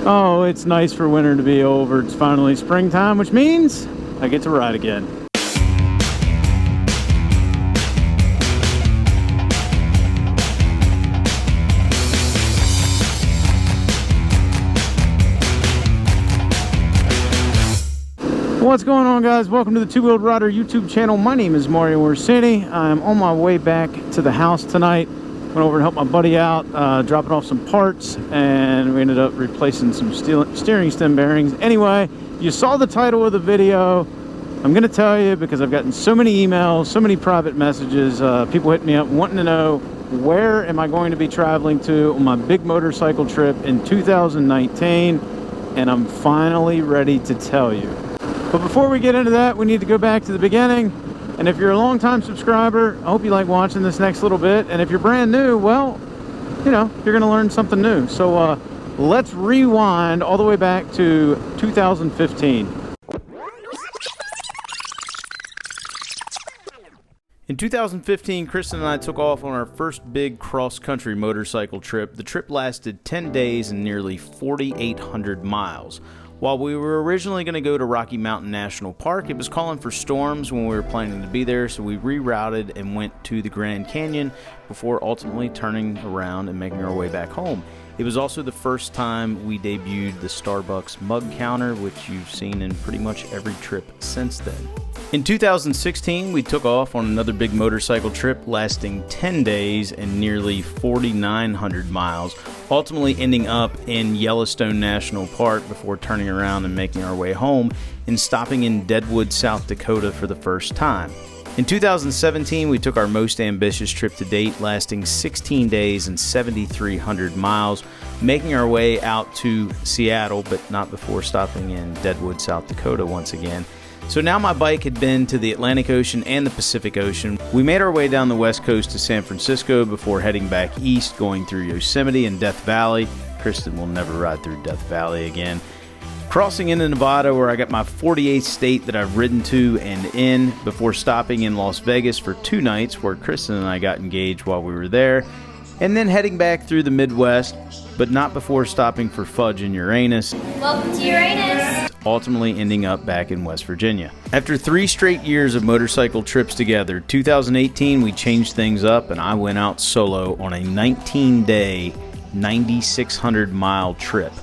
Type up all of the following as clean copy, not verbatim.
Oh, it's nice for winter to be over. It's finally springtime, which means I get to ride again. What's going on, guys? Welcome to the Two Wheeled Rider YouTube channel. My name is Mario Orsini. I'm on my way back to the house tonight. Went over and helped my buddy out, dropping off some parts, and we ended up replacing some steering stem bearings. Anyway, you saw the title of the video. I'm going to tell you because I've gotten so many emails, so many private messages, people hitting me up wanting to know where am I going to be traveling to on my big motorcycle trip in 2019, and I'm finally ready to tell you. But before we get into that, we need to go back to the beginning. And if you're a long-time subscriber, I hope you like watching this next little bit. And if you're brand new, well, you know, you're going to learn something new. So let's rewind all the way back to 2015. In 2015, Kristen and I took off on our first big cross-country motorcycle trip. The trip lasted 10 days and nearly 4,800 miles. While we were originally going to go to Rocky Mountain National Park, it was calling for storms when we were planning to be there, so we rerouted and went to the Grand Canyon before ultimately turning around and making our way back home. It was also the first time we debuted the Starbucks mug counter, which you've seen in pretty much every trip since then. In 2016, we took off on another big motorcycle trip lasting 10 days and nearly 4,900 miles, ultimately ending up in Yellowstone National Park before turning around and making our way home and stopping in Deadwood, South Dakota for the first time. In 2017, we took our most ambitious trip to date, lasting 16 days and 7,300 miles, making our way out to Seattle, but not before stopping in Deadwood, South Dakota once again. So now my bike had been to the Atlantic Ocean and the Pacific Ocean. We made our way down the west coast to San Francisco before heading back east, going through Yosemite and Death Valley. Kristen will never ride through Death Valley again. Crossing into Nevada, where I got my 48th state that I've ridden to and in, before stopping in Las Vegas for 2 nights, where Kristen and I got engaged while we were there, and then heading back through the Midwest, but not before stopping for fudge in Uranus. Welcome to Uranus! Ultimately ending up back in West Virginia. After 3 straight years of motorcycle trips together, 2018 we changed things up and I went out solo on a 19-day, 9,600-mile trip.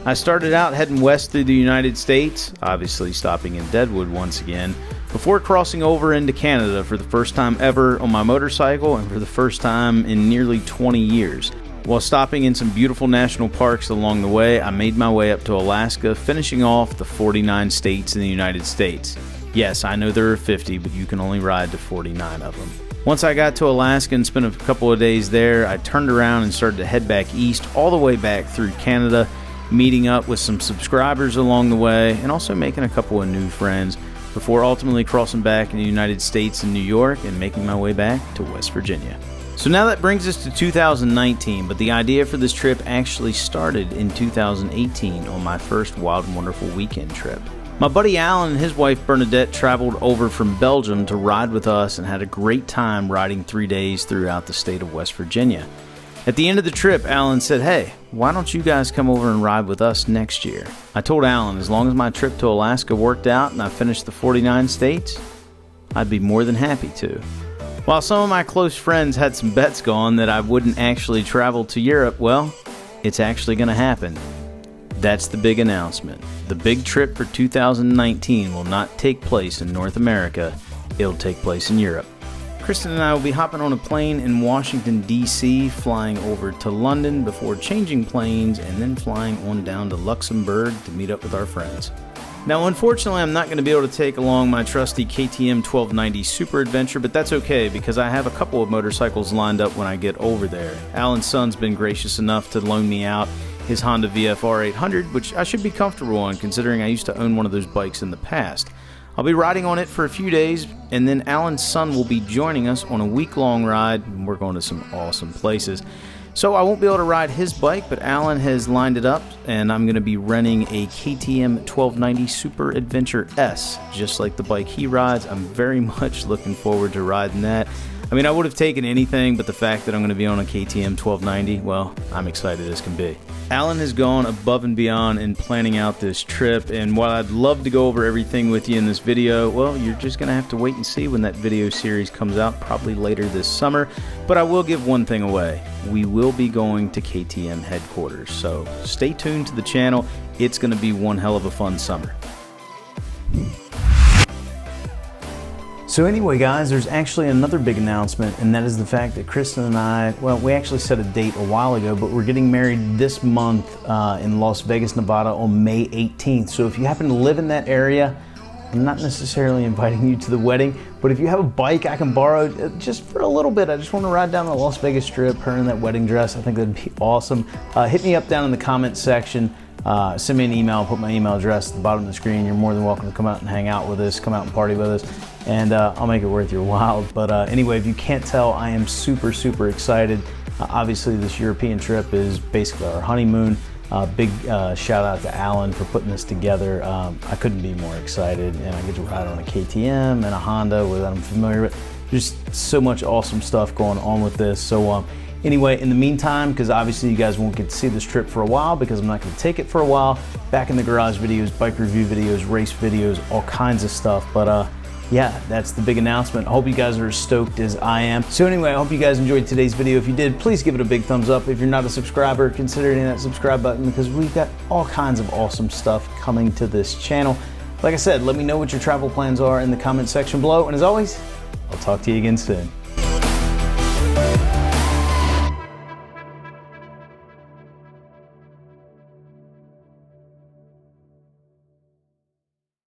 I started out heading west through the United States, obviously stopping in Deadwood once again, before crossing over into Canada for the first time ever on my motorcycle and for the first time in nearly 20 years. While stopping in some beautiful national parks along the way, I made my way up to Alaska, finishing off the 49 states in the United States. Yes, I know there are 50, but you can only ride to 49 of them. Once I got to Alaska and spent a couple of days there, I turned around and started to head back east, all the way back through Canada, meeting up with some subscribers along the way, and also making a couple of new friends, before ultimately crossing back in the United States and New York and making my way back to West Virginia. So now that brings us to 2019, but the idea for this trip actually started in 2018 on my first Wild and Wonderful weekend trip. My buddy Alan and his wife Bernadette traveled over from Belgium to ride with us and had a great time riding 3 days throughout the state of West Virginia. At the end of the trip, Alan said, "Hey, why don't you guys come over and ride with us next year?" I told Alan as long as my trip to Alaska worked out and I finished the 49 states, I'd be more than happy to. While some of my close friends had some bets going that I wouldn't actually travel to Europe, well, it's actually going to happen. That's the big announcement. The big trip for 2019 will not take place in North America, it'll take place in Europe. Kristen and I will be hopping on a plane in Washington, D.C., flying over to London before changing planes and then flying on down to Luxembourg to meet up with our friends. Now, unfortunately, I'm not going to be able to take along my trusty KTM 1290 Super Adventure, but that's okay because I have a couple of motorcycles lined up when I get over there. Alan's son's been gracious enough to loan me out his Honda VFR800, which I should be comfortable on considering I used to own one of those bikes in the past. I'll be riding on it for a few days, and then Alan's son will be joining us on a week-long ride, and we're going to some awesome places. So I won't be able to ride his bike, but Alan has lined it up, and I'm going to be renting a KTM 1290 Super Adventure S, just like the bike he rides. I'm very much looking forward to riding that. I mean, I would have taken anything, but the fact that I'm going to be on a KTM 1290, well, I'm excited as can be. Alan has gone above and beyond in planning out this trip, and while I'd love to go over everything with you in this video, well, you're just going to have to wait and see when that video series comes out, probably later this summer. But I will give one thing away. We will be going to KTM headquarters, so stay tuned to the channel. It's going to be one hell of a fun summer. So anyway, guys, there's actually another big announcement, and that is the fact that Kristen and I, well, we actually set a date a while ago, but we're getting married this month in Las Vegas, Nevada on May 18th. So if you happen to live in that area, I'm not necessarily inviting you to the wedding, but if you have a bike I can borrow just for a little bit, I just want to ride down the Las Vegas Strip, her in that wedding dress. I think that'd be awesome. Hit me up down in the comment section. Send me an email, put my email address at the bottom of the screen. You're more than welcome to come out and hang out with us, come out and party with us, and I'll make it worth your while. But anyway, if you can't tell, I am super, super excited. Obviously, this European trip is basically our honeymoon. Big shout out to Alan for putting this together. I couldn't be more excited, and I get to ride on a KTM and a Honda that I'm familiar with. There's so much awesome stuff going on with this. So anyway, in the meantime, because obviously you guys won't get to see this trip for a while because I'm not going to take it for a while, back in the garage videos, bike review videos, race videos, all kinds of stuff. But yeah, that's the big announcement. I hope you guys are as stoked as I am. So anyway, I hope you guys enjoyed today's video. If you did, please give it a big thumbs up. If you're not a subscriber, consider hitting that subscribe button because we've got all kinds of awesome stuff coming to this channel. Like I said, let me know what your travel plans are in the comment section below. And as always, I'll talk to you again soon.